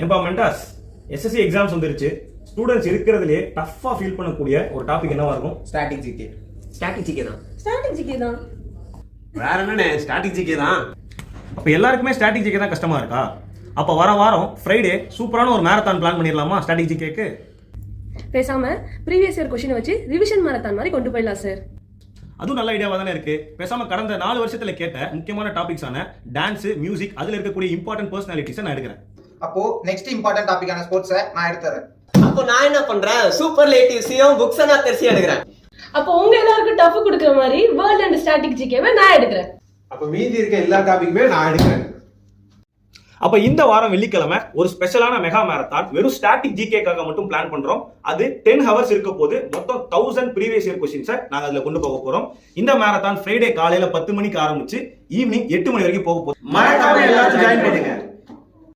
ஏன்பா mentors, SSC exams வந்துருச்சு. Students இருக்கிறதுலே டஃப்பா ஃபீல் பண்ணக்கூடிய ஒரு டாபிக் என்னவா இருக்கும்? Static GK. ஸ்டாட்டிக் ஜிகே தான். ஸ்டாட்டிக் ஜிகே தான். வேற என்னண்ணே, ஸ்டாட்டிக் ஜிகே தான். அப்ப எல்லாருக்குமே ஸ்டாட்டிக் ஜிகே தான் கஷ்டமா இருக்கா? அப்ப வர வாரம் ஃப்ரைடே சூப்பரான ஒரு மேரத்தான் பிளான் பண்ணிடலாமா ஸ்டாட்டிக் ஜிகேக்கு? பேசாம ப்ரீவியஸ் இயர் கொஸ்டினை வச்சு ரிவிஷன் மாரத்தான் மாதிரி கொண்டு போயிடலாம் சார். அதுவும் நல்ல ஐடியாவா தானே இருக்கு. பேசாம கடந்த 4 வருஷத்துல கேட்ட முக்கியமான டாபிக்ஸான டான்ஸ், மியூசிக், அதுல இருக்கக்கூடிய இம்பார்ட்டன்ட் பர்சனாலிட்டிஸை நான் எடுக்கிறேன். அப்போ நெக்ஸ்ட் இம்பார்ட்டன்ட் டாபிக்கான ஸ்போர்ட்ஸை நான் எடுத்துறேன். அப்போ நான் என்ன பண்றேன், சூப்பர்லேட்டிவ்ஸையும் புக்ஸை நான் தெரிசி எடுக்கிறேன். அப்போ உங்க எல்லாருக்கும் டஃப் கொடுக்குற மாதிரி வேர்ல்ட் அண்ட் ஸ்டாட்டிக் ஜிகேவை நான் எடுக்கிறேன். அப்ப மீதி இருக்க எல்லா டாபிக்குமே நான் எடுக்கிறேன். அப்ப இந்த வாரம் வெள்ளிக்கிழமை ஒரு ஸ்பெஷலான மெகா மேரத்தான் வெறும் ஸ்டாட்டிக் ஜிகேக்காக மட்டும் பிளான் பண்றோம். அது 10 ஹவர்ஸ் இருக்க போது மொத்தம் 1000 ப்ரீவியஸ் இயர் கொஸ்டின்ஸை நாங்க அதுல கொண்டு போக போறோம். இந்த மேரத்தான் ஃப்ரைடே காலையில 10 மணிக்கு ஆரம்பிச்சு ஈவினிங் 8 மணி வரைக்கும் போக போகுது. மறக்காம எல்லாரும் ஜாயின் பண்ணுங்க.